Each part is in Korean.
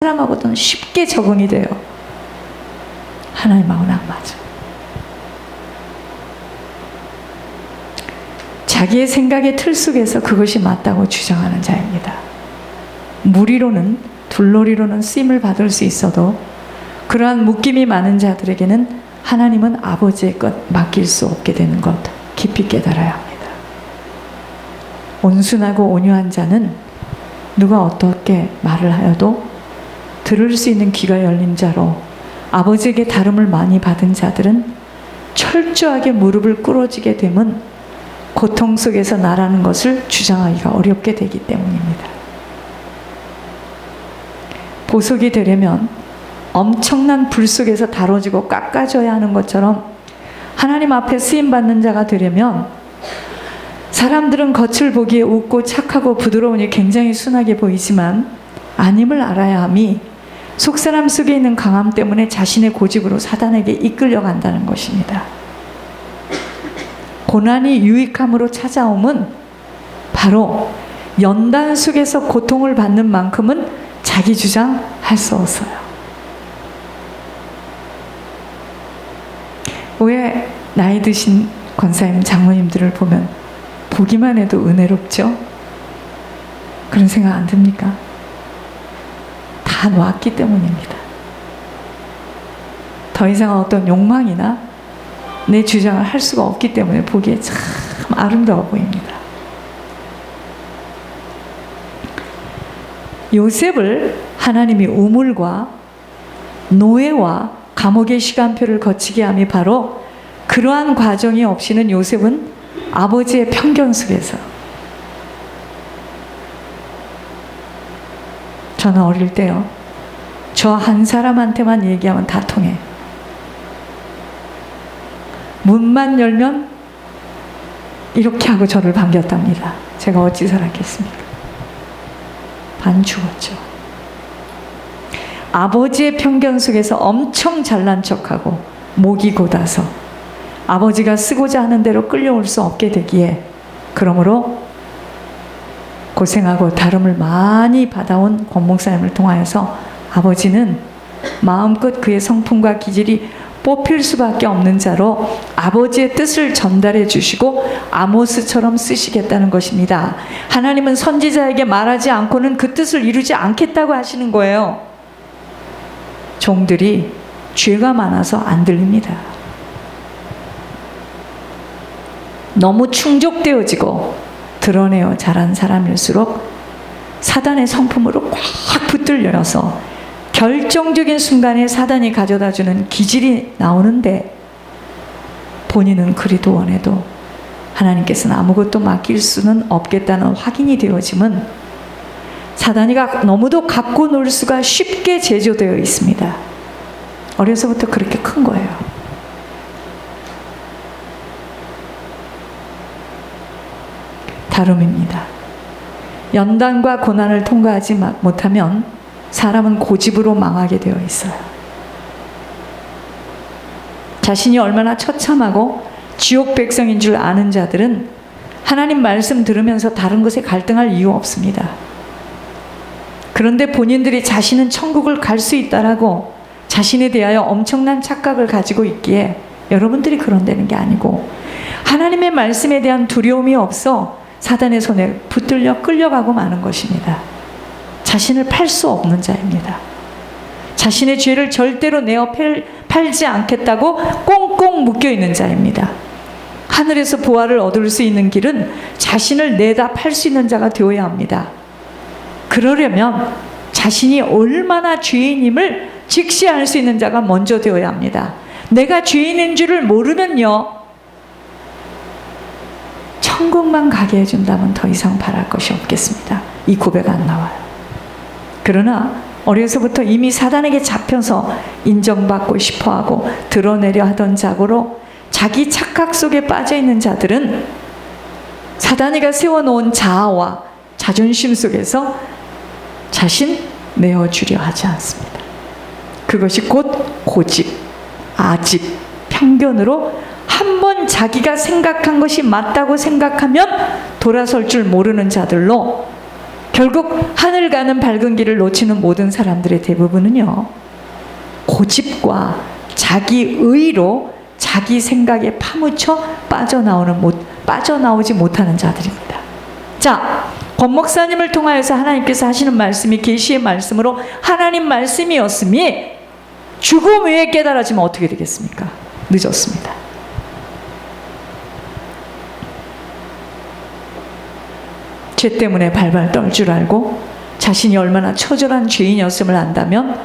사람하고는 쉽게 적응이 돼요. 하나님하고는 안 맞아. 자기의 생각의 틀 속에서 그것이 맞다고 주장하는 자입니다. 무리로는, 둘놀이로는 쓰임을 받을 수 있어도 그러한 묶임이 많은 자들에게는 하나님은 아버지의 것 맡길 수 없게 되는 것 깊이 깨달아야 합니다. 온순하고 온유한 자는 누가 어떻게 말을 하여도 들을 수 있는 귀가 열린 자로 아버지에게 다름을 많이 받은 자들은 철저하게 무릎을 꿇어지게 되면 고통 속에서 나라는 것을 주장하기가 어렵게 되기 때문입니다. 보석이 되려면 엄청난 불 속에서 다뤄지고 깎아져야 하는 것처럼 하나님 앞에 쓰임받는 자가 되려면 사람들은 겉을 보기에 웃고 착하고 부드러우니 굉장히 순하게 보이지만 아님을 알아야 함이 속사람 속에 있는 강함 때문에 자신의 고집으로 사단에게 이끌려간다는 것입니다. 고난이 유익함으로 찾아옴은 바로 연단 속에서 고통을 받는 만큼은 자기 주장할 수 없어요. 왜 나이 드신 권사님, 장로님들을 보면 보기만 해도 은혜롭죠? 그런 생각 안 듭니까? 다 놓았기 때문입니다. 더 이상 어떤 욕망이나 내 주장을 할 수가 없기 때문에 보기에 참 아름다워 보입니다. 요셉을 하나님이 우물과 노예와 감옥의 시간표를 거치게 함이 바로 그러한 과정이 없이는 요셉은 아버지의 편견 속에서, 저는 어릴 때요, 저 한 사람한테만 얘기하면 다 통해. 문만 열면 이렇게 하고 저를 반겼답니다. 제가 어찌 살았겠습니까? 반 죽었죠. 아버지의 편견 속에서 엄청 잘난 척하고 목이 곧아서 아버지가 쓰고자 하는 대로 끌려올 수 없게 되기에, 그러므로 고생하고 다름을 많이 받아온 권 목사님을 통하여서 아버지는 마음껏 그의 성품과 기질이 뽑힐 수밖에 없는 자로 아버지의 뜻을 전달해 주시고 아모스처럼 쓰시겠다는 것입니다. 하나님은 선지자에게 말하지 않고는 그 뜻을 이루지 않겠다고 하시는 거예요. 종들이 죄가 많아서 안 들립니다. 너무 충족되어지고 드러내어 자란 사람일수록 사단의 성품으로 꽉 붙들려서 결정적인 순간에 사단이 가져다주는 기질이 나오는데, 본인은 그리도 원해도 하나님께서는 아무것도 맡길 수는 없겠다는 확인이 되어지면 사단이 너무도 갖고 놀 수가 쉽게 제조되어 있습니다. 어려서부터 그렇게 큰 거예요. 다름입니다. 연단과 고난을 통과하지 못하면 사람은 고집으로 망하게 되어 있어요. 자신이 얼마나 처참하고 지옥 백성인 줄 아는 자들은 하나님 말씀 들으면서 다른 것에 갈등할 이유 없습니다. 그런데 본인들이 자신은 천국을 갈 수 있다라고 자신에 대하여 엄청난 착각을 가지고 있기에 여러분들이 그런다는 게 아니고, 하나님의 말씀에 대한 두려움이 없어 사단의 손에 붙들려 끌려가고 마는 것입니다. 자신을 팔 수 없는 자입니다. 자신의 죄를 절대로 내어 팔지 않겠다고 꽁꽁 묶여있는 자입니다. 하늘에서 보화를 얻을 수 있는 길은 자신을 내다 팔 수 있는 자가 되어야 합니다. 그러려면 자신이 얼마나 죄인임을 직시할 수 있는 자가 먼저 되어야 합니다. 내가 죄인인 줄을 모르면요, 천국만 가게 해준다면 더 이상 바랄 것이 없겠습니다. 이 고백 안 나와요. 그러나 어려서부터 이미 사단에게 잡혀서 인정받고 싶어하고 드러내려 하던 자고로 자기 착각 속에 빠져있는 자들은 사단이가 세워놓은 자아와 자존심 속에서 자신 내어주려 하지 않습니다. 그것이 곧 고집, 아집, 편견으로 한번 자기가 생각한 것이 맞다고 생각하면 돌아설 줄 모르는 자들로 결국 하늘 가는 밝은 길을 놓치는 모든 사람들의 대부분은요, 고집과 자기의로 자기 생각에 파묻혀 빠져나오지 못하는 자들입니다. 자, 권 목사님을 통하여서 하나님께서 하시는 말씀이 계시의 말씀으로 하나님 말씀이었음이 죽음 위에 깨달아지면 어떻게 되겠습니까? 늦었습니다. 죄 때문에 발발 떨 줄 알고 자신이 얼마나 처절한 죄인이었음을 안다면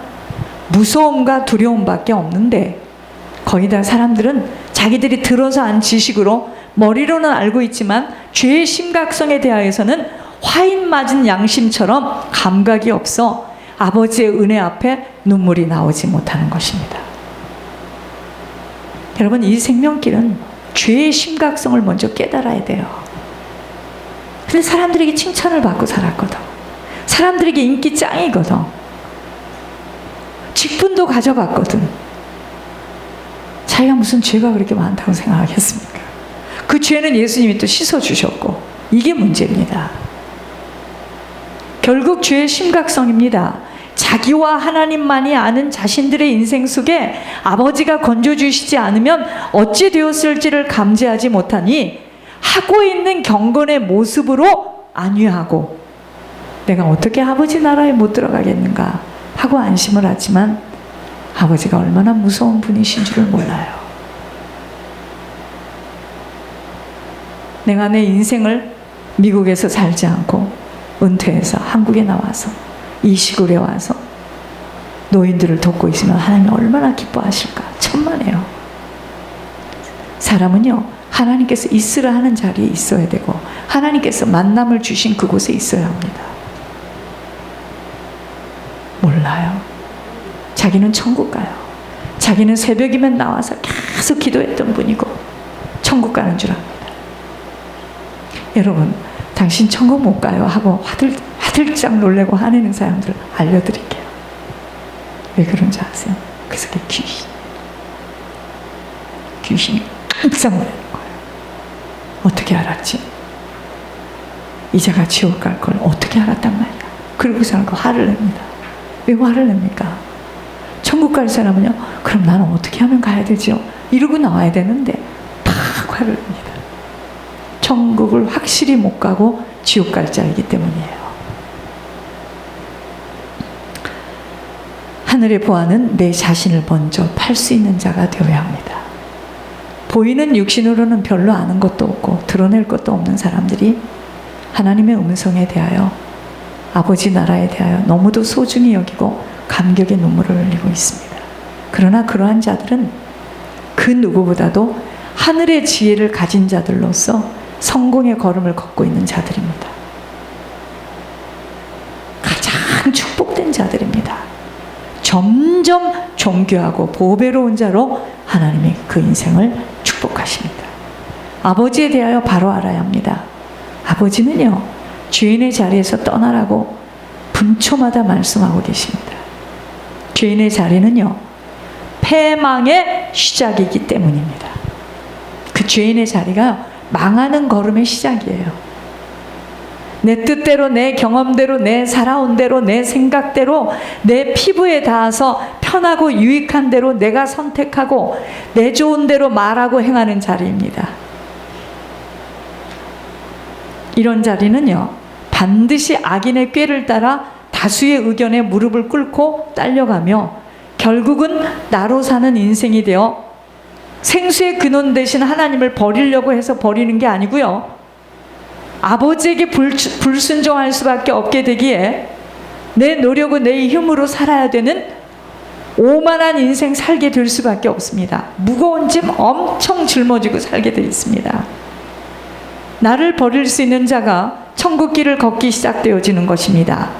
무서움과 두려움밖에 없는데, 거의 다 사람들은 자기들이 들어서 안 지식으로 머리로는 알고 있지만 죄의 심각성에 대하여서는 화인 맞은 양심처럼 감각이 없어 아버지의 은혜 앞에 눈물이 나오지 못하는 것입니다. 여러분, 이 생명길은 죄의 심각성을 먼저 깨달아야 돼요. 근데 사람들에게 칭찬을 받고 살았거든. 사람들에게 인기 짱이거든. 직분도 가져갔거든. 자기가 무슨 죄가 그렇게 많다고 생각하겠습니까? 그 죄는 예수님이 또 씻어주셨고, 이게 문제입니다. 결국 죄의 심각성입니다. 자기와 하나님만이 아는 자신들의 인생 속에 아버지가 건져주시지 않으면 어찌 되었을지를 감지하지 못하니 하고 있는 경건의 모습으로 안위하고, 내가 어떻게 아버지 나라에 못 들어가겠는가 하고 안심을 하지만 아버지가 얼마나 무서운 분이신 줄을 몰라요. 내가 내 인생을 미국에서 살지 않고 은퇴해서 한국에 나와서 이 시골에 와서 노인들을 돕고 있으면 하나님 얼마나 기뻐하실까. 천만에요. 사람은요, 하나님께서 있으라 하는 자리에 있어야 되고 하나님께서 만남을 주신 그곳에 있어야 합니다. 몰라요. 자기는 천국 가요. 자기는 새벽이면 나와서 계속 기도했던 분이고 천국 가는 줄 압니다. 여러분, 당신 천국 못 가요 하고 화들짝 놀래고 화내는 사람들 알려드릴게요. 왜 그런지 아세요? 그래서 그게 귀신이 깜짝 놀라는 거예요. 어떻게 알았지? 이자가 지옥 갈 걸 어떻게 알았단 말이야. 그리고 그 사람은 화를 냅니다. 왜 화를 냅니까? 천국 갈 사람은요, 그럼 나는 어떻게 하면 가야 되죠? 이러고 나와야 되는데 팍 화를 냅니다. 천국을 확실히 못 가고 지옥 갈 자이기 때문이에요. 하늘의 보아는 내 자신을 먼저 팔 수 있는 자가 되어야 합니다. 보이는 육신으로는 별로 아는 것도 없고 드러낼 것도 없는 사람들이 하나님의 음성에 대하여, 아버지 나라에 대하여 너무도 소중히 여기고 감격의 눈물을 흘리고 있습니다. 그러나 그러한 자들은 그 누구보다도 하늘의 지혜를 가진 자들로서 성공의 걸음을 걷고 있는 자들입니다. 가장 축복된 자들입니다. 점점 존귀하고 보배로운 자로 하나님이 그 인생을 축복하십니다. 아버지에 대하여 바로 알아야 합니다. 아버지는요, 죄인의 자리에서 떠나라고 분초마다 말씀하고 계십니다. 죄인의 자리는요, 패망의 시작이기 때문입니다. 그 죄인의 자리가 망하는 걸음의 시작이에요. 내 뜻대로, 내 경험대로, 내 살아온 대로, 내 생각대로, 내 피부에 닿아서 편하고 유익한 대로 내가 선택하고 내 좋은 대로 말하고 행하는 자리입니다. 이런 자리는요, 반드시 악인의 꾀를 따라 다수의 의견에 무릎을 꿇고 딸려가며 결국은 나로 사는 인생이 되어 생수의 근원 대신 하나님을 버리려고 해서 버리는 게 아니고요, 아버지에게 불순종할 수밖에 없게 되기에 내 노력과 내 힘으로 살아야 되는 오만한 인생 살게 될 수밖에 없습니다. 무거운 짐 엄청 짊어지고 살게 되어 있습니다. 나를 버릴 수 있는 자가 천국 길을 걷기 시작되어지는 것입니다.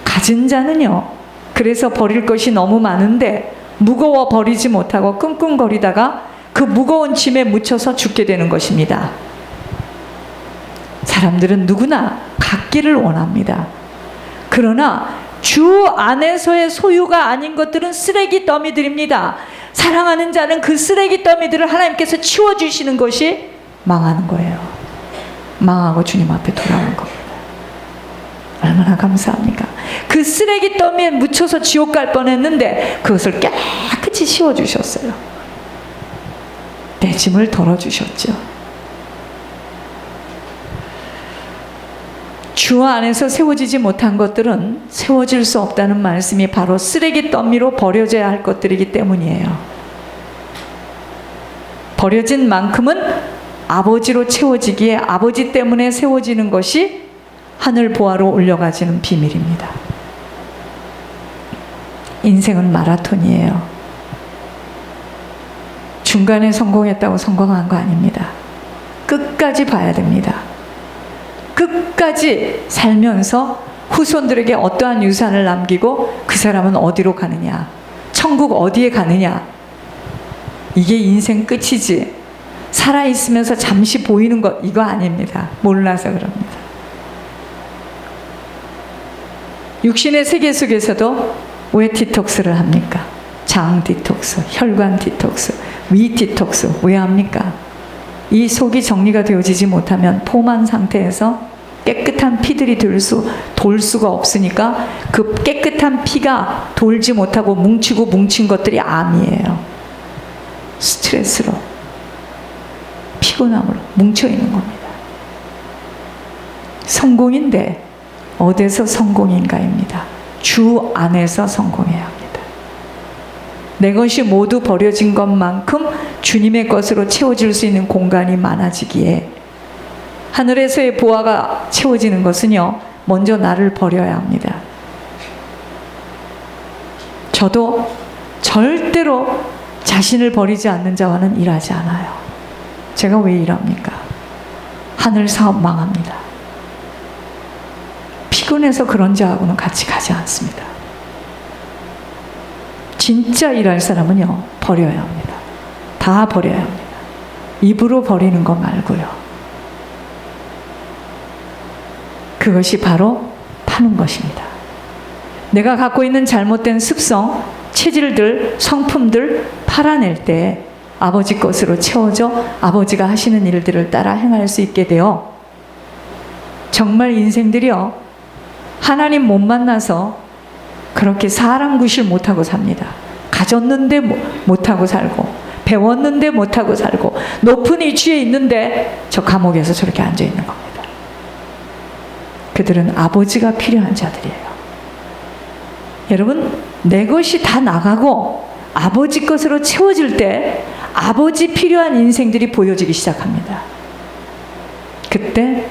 가진 자는요, 그래서 버릴 것이 너무 많은데 무거워 버리지 못하고 끙끙거리다가 그 무거운 짐에 묻혀서 죽게 되는 것입니다. 사람들은 누구나 갖기를 원합니다. 그러나 주 안에서의 소유가 아닌 것들은 쓰레기 더미들입니다. 사랑하는 자는 그 쓰레기 더미들을 하나님께서 치워주시는 것이 망하는 거예요. 망하고 주님 앞에 돌아오는 겁니다. 얼마나 감사합니까? 그 쓰레기 더미에 묻혀서 지옥 갈 뻔했는데 그것을 깨끗이 씌워주셨어요. 내 짐을 덜어주셨죠. 주 안에서 세워지지 못한 것들은 세워질 수 없다는 말씀이 바로 쓰레기 더미로 버려져야 할 것들이기 때문이에요. 버려진 만큼은 아버지로 채워지기에 아버지 때문에 세워지는 것이 하늘 보아로 올려가지는 비밀입니다. 인생은 마라톤이에요. 중간에 성공했다고 성공한 거 아닙니다. 끝까지 봐야 됩니다. 끝까지 살면서 후손들에게 어떠한 유산을 남기고 그 사람은 어디로 가느냐, 천국 어디에 가느냐, 이게 인생 끝이지 살아있으면서 잠시 보이는 것 이거 아닙니다. 몰라서 그럽니다. 육신의 세계 속에서도 왜 디톡스를 합니까? 장 디톡스, 혈관 디톡스, 위 디톡스 왜 합니까? 이 속이 정리가 되어지지 못하면 포만 상태에서 깨끗한 피들이 돌 수가 없으니까 그 깨끗한 피가 돌지 못하고 뭉치고 뭉친 것들이 암이에요. 스트레스로, 피곤함으로 뭉쳐있는 겁니다. 성공인데 어디서 성공인가입니다. 주 안에서 성공해야 합니다. 내 것이 모두 버려진 것만큼 주님의 것으로 채워질 수 있는 공간이 많아지기에 하늘에서의 보화가 채워지는 것은요, 먼저 나를 버려야 합니다. 저도 절대로 자신을 버리지 않는 자와는 일하지 않아요. 제가 왜 일합니까? 하늘 사업 망합니다. 피곤해서 그런 자하고는 같이 가지 않습니다. 진짜 일할 사람은요, 버려야 합니다. 다 버려야 합니다. 입으로 버리는 거 말고요. 그것이 바로 파는 것입니다. 내가 갖고 있는 잘못된 습성, 체질들, 성품들 팔아낼 때 아버지 것으로 채워져 아버지가 하시는 일들을 따라 행할 수 있게 되어 정말 인생들이요, 하나님 못 만나서 그렇게 사람 구실 못하고 삽니다. 가졌는데 못하고 살고, 배웠는데 못하고 살고, 높은 위치에 있는데 저 감옥에서 저렇게 앉아있는 겁니다. 그들은 아버지가 필요한 자들이에요. 여러분, 내 것이 다 나가고 아버지 것으로 채워질 때 아버지 필요한 인생들이 보여지기 시작합니다. 그때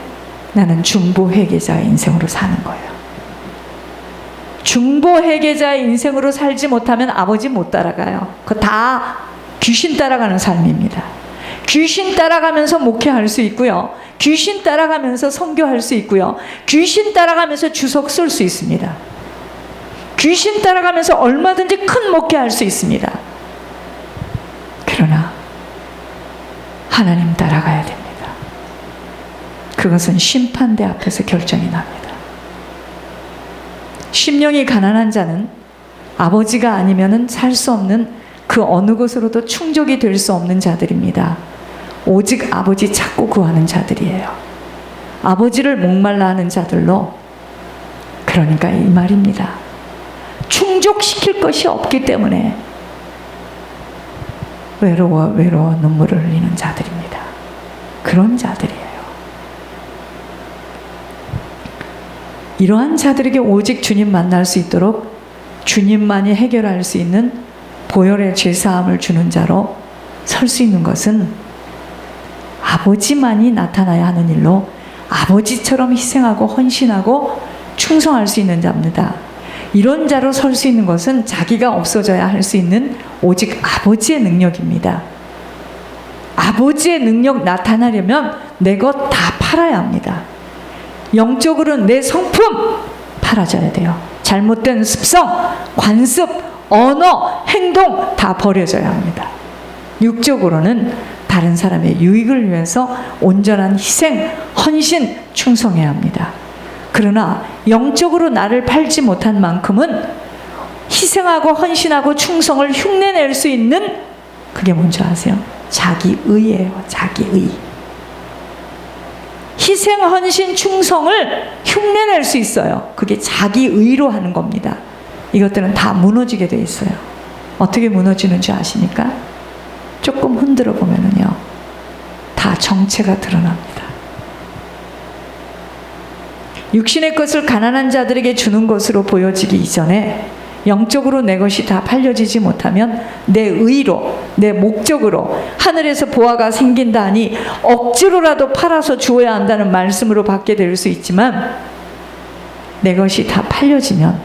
나는 중보 회개자의 인생으로 사는 거예요. 중보 회개자의 인생으로 살지 못하면 아버지 못 따라가요. 그거 다 귀신 따라가는 삶입니다. 귀신 따라가면서 목회할 수 있고요. 귀신 따라가면서 선교할 수 있고요. 귀신 따라가면서 주석 쓸 수 있습니다. 귀신 따라가면서 얼마든지 큰 목회할 수 있습니다. 그러나 하나님 따라가야 됩니다. 그것은 심판대 앞에서 결정이 납니다. 심령이 가난한 자는 아버지가 아니면은 살 수 없는 그 어느 것으로도 충족이 될 수 없는 자들입니다. 오직 아버지 찾고 구하는 자들이에요. 아버지를 목말라 하는 자들로, 그러니까 이 말입니다. 충족시킬 것이 없기 때문에 외로워 눈물을 흘리는 자들입니다. 그런 자들이에요. 이러한 자들에게 오직 주님 만날 수 있도록 주님만이 해결할 수 있는 보혈의 죄사함을 주는 자로 설 수 있는 것은 아버지만이 나타나야 하는 일로 아버지처럼 희생하고 헌신하고 충성할 수 있는 자입니다. 이런 자로 설 수 있는 것은 자기가 없어져야 할 수 있는 오직 아버지의 능력입니다. 아버지의 능력 나타나려면 내 것 다 팔아야 합니다. 영적으로는 내 성품 팔아줘야 돼요. 잘못된 습성, 관습, 언어, 행동 다 버려져야 합니다. 육적으로는 다른 사람의 유익을 위해서 온전한 희생, 헌신, 충성해야 합니다. 그러나 영적으로 나를 팔지 못한 만큼은 희생하고 헌신하고 충성을 흉내낼 수 있는, 그게 뭔지 아세요? 자기의예요. 자기의. 희생, 헌신, 충성을 흉내낼 수 있어요. 그게 자기 의로 하는 겁니다. 이것들은 다 무너지게 돼 있어요. 어떻게 무너지는지 아십니까? 조금 흔들어 보면은요, 다 정체가 드러납니다. 육신의 것을 가난한 자들에게 주는 것으로 보여지기 이전에 영적으로 내 것이 다 팔려지지 못하면 내 의로, 내 목적으로 하늘에서 보화가 생긴다 하니 억지로라도 팔아서 주어야 한다는 말씀으로 받게 될 수 있지만, 내 것이 다 팔려지면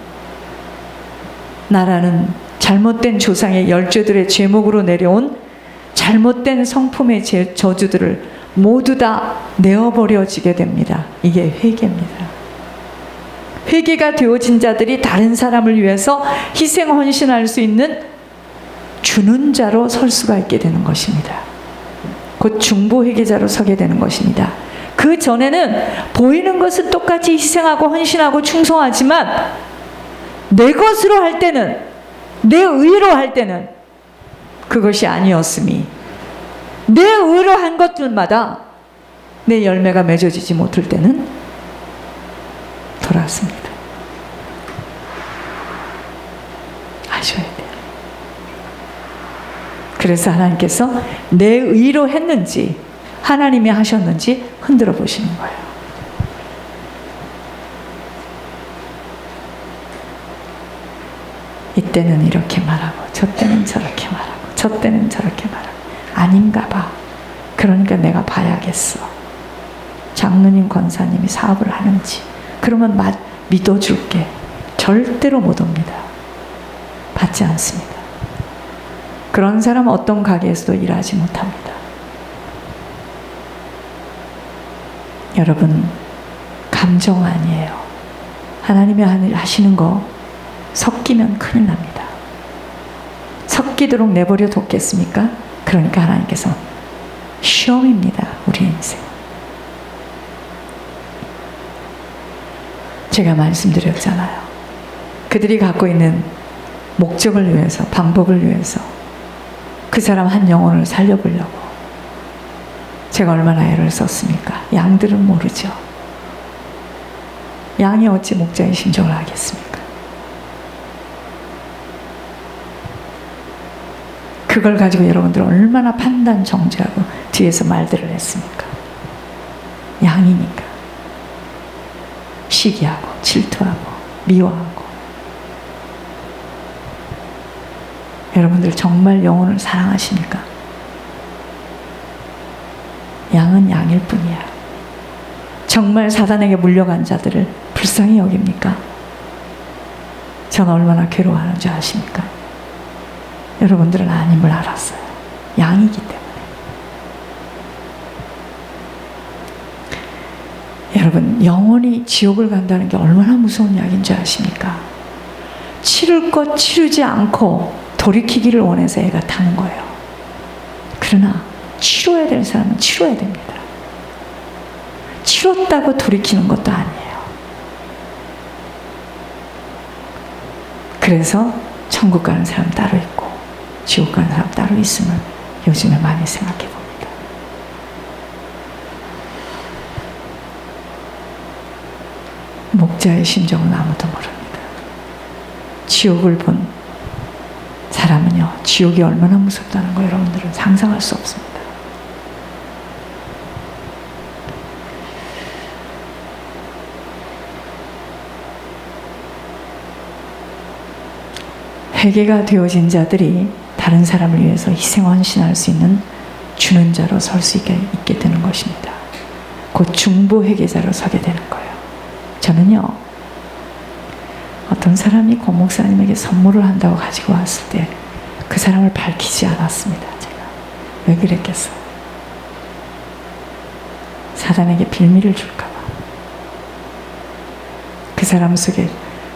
나라는 잘못된 조상의 열죄들의 제목으로 내려온 잘못된 성품의 저주들을 모두 다 내어버려지게 됩니다. 이게 회개입니다. 회개가 되어진 자들이 다른 사람을 위해서 희생 헌신할 수 있는 주는 자로 설 수가 있게 되는 것입니다. 곧 중보 회개자로 서게 되는 것입니다. 그 전에는 보이는 것은 똑같이 희생하고 헌신하고 충성하지만 내 것으로 할 때는, 내 의로 할 때는 그것이 아니었음이, 내 의로 한 것들마다 내 열매가 맺어지지 못할 때는 돌아왔습니다. 아셔야 돼요. 그래서 하나님께서 내 의로 했는지 하나님이 하셨는지 흔들어 보시는 거예요. 이때는 이렇게 말하고 저 때는 저렇게 말하고 저 때는 저렇게 말하고 아닌가 봐. 그러니까 내가 봐야겠어. 장로님, 권사님이 사업을 하는지 그러면 믿어줄게. 절대로 못 옵니다. 받지 않습니다. 그런 사람은 어떤 가게에서도 일하지 못합니다. 여러분, 감정 아니에요. 하나님이 하시는 거 섞이면 큰일 납니다. 섞이도록 내버려 뒀겠습니까? 그러니까 하나님께서 시험입니다. 우리 인생. 제가 말씀드렸잖아요. 그들이 갖고 있는 목적을 위해서, 방법을 위해서 그 사람 한 영혼을 살려보려고 제가 얼마나 애를 썼습니까? 양들은 모르죠. 양이 어찌 목자의 심정을 하겠습니까? 그걸 가지고 여러분들 얼마나 판단 정죄하고 뒤에서 말들을 했습니까? 양이니까 시기하고 질투하고 미워하고. 여러분들 정말 영혼을 사랑하십니까? 양은 양일 뿐이야. 정말 사단에게 물려간 자들을 불쌍히 여깁니까? 전 얼마나 괴로워하는지 아십니까? 여러분들은 아님을 알았어요. 양이기 때문에. 여러분, 영원히 지옥을 간다는 게 얼마나 무서운 이야기인지 아십니까? 치를 것 치르지 않고 돌이키기를 원해서 애가 타는 거예요. 그러나 치러야 될 사람은 치러야 됩니다. 치렀다고 돌이키는 것도 아니에요. 그래서 천국 가는 사람 따로 있고 지옥 가는 사람 따로 있음을 요즘에 많이 생각해 봅니다. 목자의 심정은 아무도 모릅니다. 지옥을 본 사람은요, 지옥이 얼마나 무섭다는 거 여러분들은 상상할 수 없습니다. 회개가 되어진 자들이 다른 사람을 위해서 희생 헌신할 수 있는 주는 자로 설 수 있게 되는 것입니다. 곧 중보 회개자로 서게 되는 거예요. 저는요, 어떤 사람이 고 목사님에게 선물을 한다고 가지고 왔을 때 그 사람을 밝히지 않았습니다. 제가 왜 그랬겠어요? 사단에게 빌미를 줄까봐. 그 사람 속에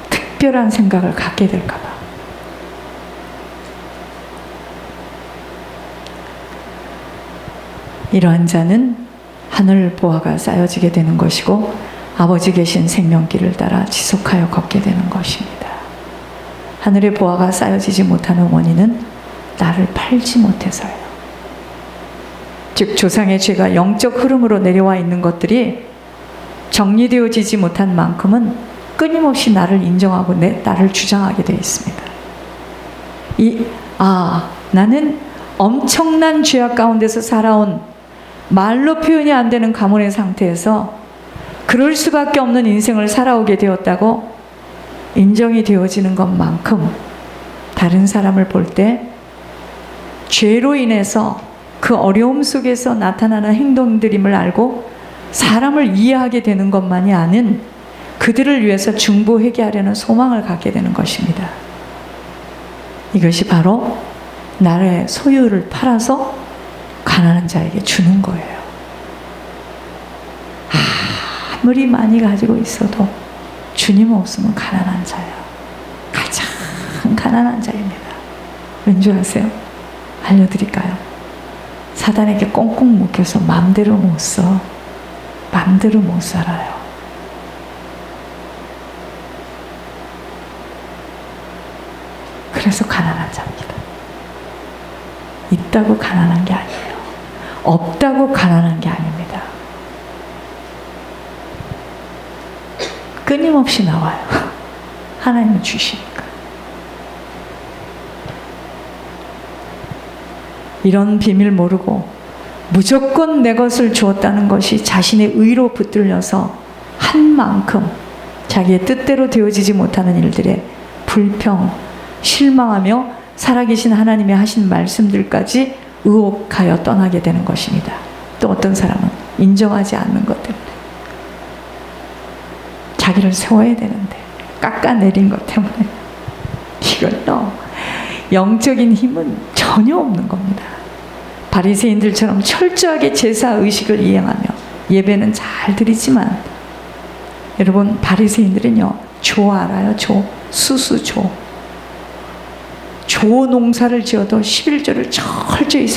특별한 생각을 갖게 될까봐. 이러한 자는 하늘 보화가 쌓여지게 되는 것이고 아버지 계신 생명길을 따라 지속하여 걷게 되는 것입니다. 하늘의 보화가 쌓여지지 못하는 원인은 나를 팔지 못해서예요. 즉 조상의 죄가 영적 흐름으로 내려와 있는 것들이 정리되어지지 못한 만큼은 끊임없이 나를 인정하고 나를 주장하게 되어 있습니다. 나는 엄청난 죄악 가운데서 살아온 말로 표현이 안 되는 가문의 상태에서 그럴 수밖에 없는 인생을 살아오게 되었다고 인정이 되어지는 것만큼 다른 사람을 볼 때 죄로 인해서 그 어려움 속에서 나타나는 행동들임을 알고 사람을 이해하게 되는 것만이 아닌 그들을 위해서 중보하게 하려는 소망을 갖게 되는 것입니다. 이것이 바로 나의 소유를 팔아서 가난한 자에게 주는 거예요. 아무리 많이 가지고 있어도 주님 없으면 가난한 자예요. 가장 가난한 자입니다. 왠지 아세요? 알려드릴까요? 사단에게 꽁꽁 묶여서 마음대로 못 써. 마음대로 못 살아요. 그래서 가난한 자입니다. 있다고 가난한 게 아니에요. 없다고 가난한 게 아닙니다. 끊임없이 나와요. 하나님이 주시니까. 이런 비밀 모르고 무조건 내 것을 주었다는 것이 자신의 의로 붙들려서 한 만큼 자기의 뜻대로 되어지지 못하는 일들에 불평, 실망하며 살아계신 하나님이 하신 말씀들까지 의혹하여 떠나게 되는 것입니다. 또 어떤 사람은 인정하지 않는 것 때문에 자기를 세워야 되는데 깎아내린 것 때문에 이걸로 영적인 힘은 전혀 없는 겁니다. 바리새인들처럼 철저하게 제사 의식을 이행하며 예배는 잘 드리지만 여러분 바리새인들은요 조 알아요? 수수조 농사를 지어도 11조를 철저히